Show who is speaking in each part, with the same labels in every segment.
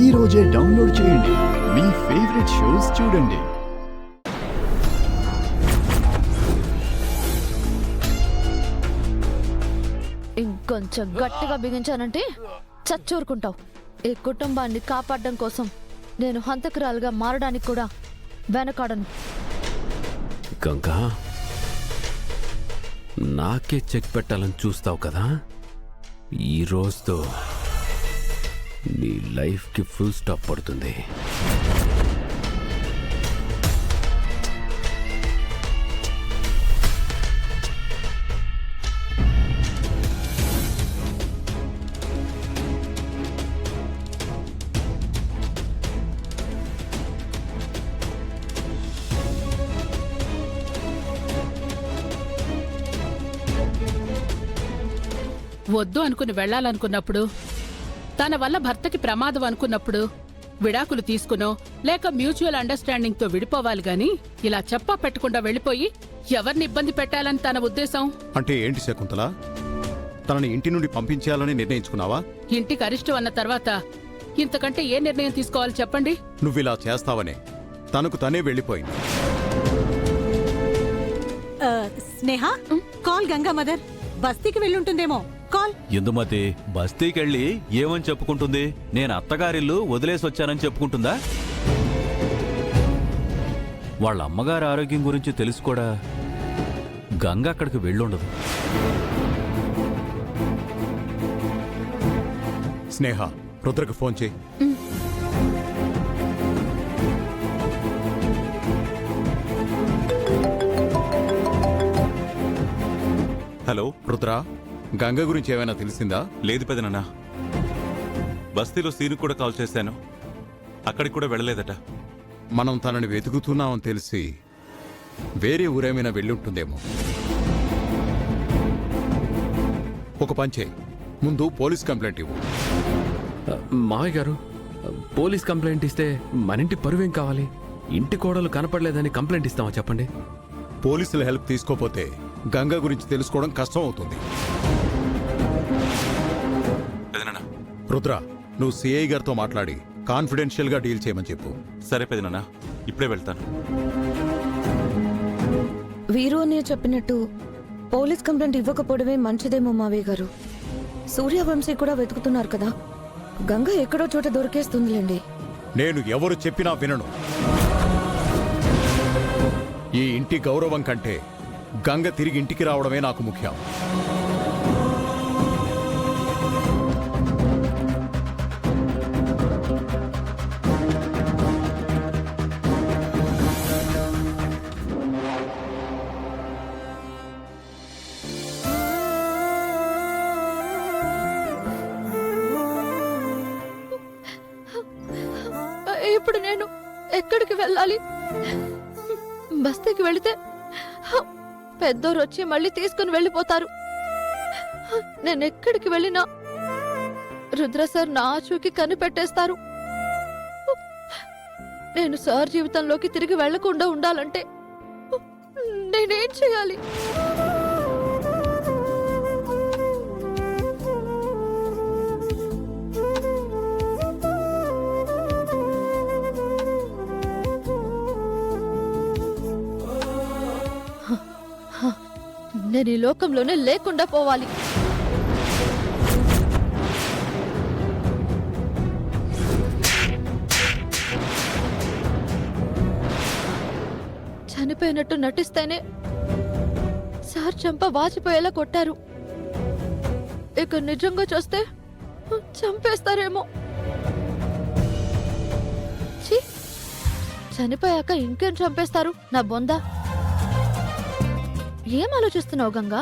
Speaker 1: ఈ రోజే డౌన్లోడ్ చేయండి. మీ ఫేవరెట్ షోస్ చూడండి.
Speaker 2: ఇంకొంచెం గట్టిగా బిగించానంటే చచ్చూరుకుంటావు. ఈ కుటుంబాన్ని కాపాడడం కోసం నేను హంతకురాలుగా మారడానికి కూడా వెనకాడను.
Speaker 3: గంగా, నాకే చెక్ పెట్టాలని చూస్తావు కదా, ఈ రోజుతో నీ లైఫ్కి ఫుల్ స్టాప్ పడుతుంది.
Speaker 4: వద్దు అనుకుని వెళ్లాలనుకున్నప్పుడు, తన వల్ల భర్తకి ప్రమాదం అనుకున్నప్పుడు విడాకులు తీసుకునో లేక మ్యూచువల్ అండర్స్టాండింగ్ తో విడిపోవాలి గాని ఇలా చెప్పా పెట్టకుండా వెళ్లిపోయి ఎవరిని ఇబ్బంది పెట్టాలని తన ఉద్దేశం.
Speaker 5: అంటే ఏంటి శకుంతల? తనని ఇంటి నుండి పంపించేయాలని నిర్ణయించుకున్నావా?
Speaker 4: ఇంటికి అరిష్టం అన్న తర్వాత ఇంతకంటే ఏ నిర్ణయం తీసుకోవాలి చెప్పండి?
Speaker 5: నువ్విలా చేస్తావనే తనకు తనే వెళ్ళిపోయింది.
Speaker 6: స్నేహ, కాల్ గంగా మదర్. బస్తీకి వెళ్ళుంటుందేమో. కాల్.
Speaker 7: ఇందుమతి బస్తీకెళ్ళి ఏమని చెప్పుకుంటుంది? నేను అత్తగారిల్లు వదిలేసి వచ్చానని చెప్పుకుంటుందా? వాళ్ళ అమ్మగారి ఆరోగ్యం గురించి తెలుసు కూడా గంగ అక్కడికి వెళ్ళుండదు.
Speaker 5: స్నేహ, రుద్రకు ఫోన్ చేయి.
Speaker 8: హలో
Speaker 5: రుద్ర, గంగ గురించి ఏమైనా తెలిసిందా?
Speaker 8: లేదు పెదనాన్న, బస్తీలో సీను కూడా కాల్ చేశాను, అక్కడికి కూడా వెళ్ళలేదట.
Speaker 5: మనం తనని వెతుకుతున్నామని తెలిసి వేరే ఊరేమైనా వెళ్ళుంటుందేమో. ఒక పంచే, ముందు పోలీస్ కంప్లైంట్ ఇవ్వు.
Speaker 3: మావయ్య గారు, పోలీస్ కంప్లైంట్ ఇస్తే మనింటి పరువేం కావాలి? ఇంటి కోడలు కనపడలేదని కంప్లైంట్ ఇస్తామా చెప్పండి?
Speaker 5: పోలీసుల హెల్ప్ తీసుకోపోతే గంగ గురించి తెలుసుకోవడం కష్టం అవుతుంది.
Speaker 8: పెదనాన్న.
Speaker 5: రుద్ర, నువ్వు సిఐ గారితో మాట్లాడి కాన్ఫిడెన్షియల్ గా డీల్ చేయమని చెప్పు.
Speaker 8: సరే పెదనాన్న, ఇప్పుడే వెళ్తాను.
Speaker 2: వీరు అని చెప్పినట్టు పోలీస్ కంప్లైంట్ ఇవ్వకపోవడమే మంచిదేమో మావయ్య గారు. సూర్యవంశీ కూడా వెతుకుతున్నారు కదా, గంగ ఎక్కడో చోట దొరికేస్తుందిలేండి.
Speaker 5: నేను ఎవరు చెప్పినా వినను. ఈ ఇంటి గౌరవం కంటే గంగ తిరిగి ఇంటికి రావడమే నాకు ముఖ్యం.
Speaker 2: ఇప్పుడు నేను ఎక్కడికి వెళ్ళాలి? బస్తీకి వెళితే పెద్దోరు వచ్చి మళ్ళీ తీసుకుని వెళ్ళిపోతారు. నేను ఎక్కడికి వెళ్ళినా రుద్ర సార్ నా ఆచూకి కనిపెట్టేస్తారు. నేను సార్ జీవితంలోకి తిరిగి వెళ్లకుండా ఉండాలంటే నేనేం చేయాలి? నేను ఈ లోకంలోనే లేకుండా పోవాలి. చనిపోయినట్టు నటిస్తేనే సార్ చంప వాచిపోయేలా కొట్టారు. ఇక నిజంగా చూస్తే చంపేస్తారేమో. చనిపోయాక ఇంకేం చంపేస్తారు నా బొందా? ఏం ఆలోచిస్తున్నావు గంగా?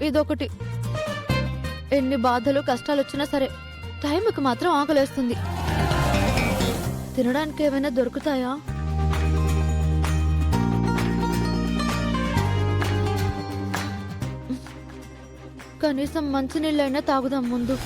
Speaker 2: ఇదొకటి. ఎన్ని బాధలు కష్టాలు వచ్చినా సరే టైంకి మాత్రం ఆకలేస్తుంది. తినడానికి ఏమైనా దొరుకుతాయా? కనీసం మంచినీళ్ళైనా తాగుదాం ముందు.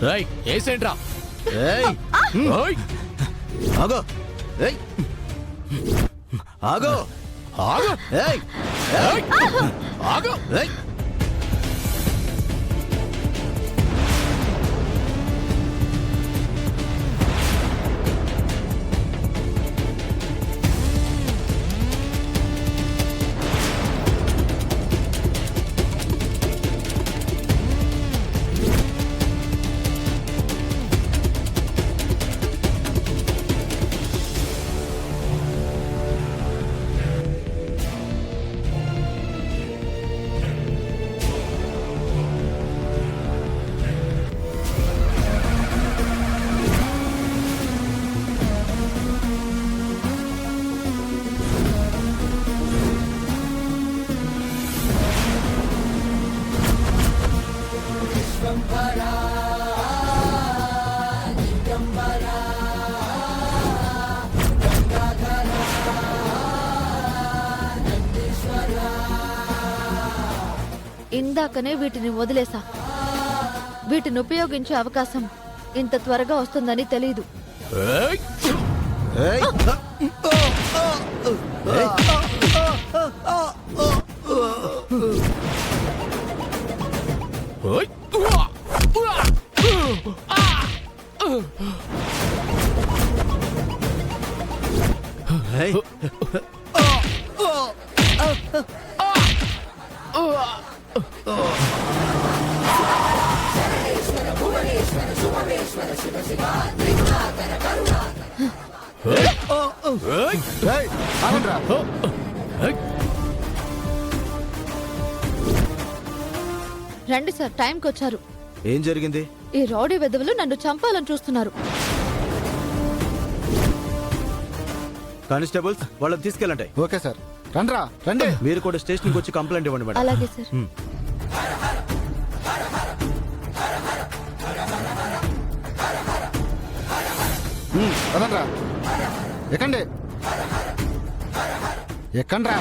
Speaker 1: ఏయ్ ఏసేంట్రా
Speaker 9: ఏయ్ ఓయ్ ఆగో ఏయ్ ఆగో
Speaker 1: ఆగు
Speaker 9: ఏయ్
Speaker 1: ఏయ్ ఆగు
Speaker 9: ఏయ్
Speaker 10: ఇందాకనే వీటిని వదిలేసా. వీటిని ఉపయోగించే అవకాశం ఇంత త్వరగా వస్తుందని తెలీదు.
Speaker 1: ఏయ్
Speaker 9: ఏయ్
Speaker 1: ఓయ్
Speaker 9: ఏయ్ ఏయ్ ఆగండ్రా.
Speaker 10: రండి సార్, టైంకి వచ్చారు.
Speaker 9: ఏం జరిగింది?
Speaker 10: ఈ రౌడీ వెధవలు నన్ను చంపాలని చూస్తున్నారు.
Speaker 9: కానిస్టేబుల్స్ వాళ్ళని తీసుకెళ్ళండి.
Speaker 5: ఓకే సార్ రండ్రా రండి.
Speaker 9: మీరు కూడా స్టేషన్కి వచ్చి కంప్లైంట్ ఇవ్వండి మేడం.
Speaker 10: అలాగే సార్.
Speaker 5: పదండ్రా ఎక్కండి ఎక్కండ్రా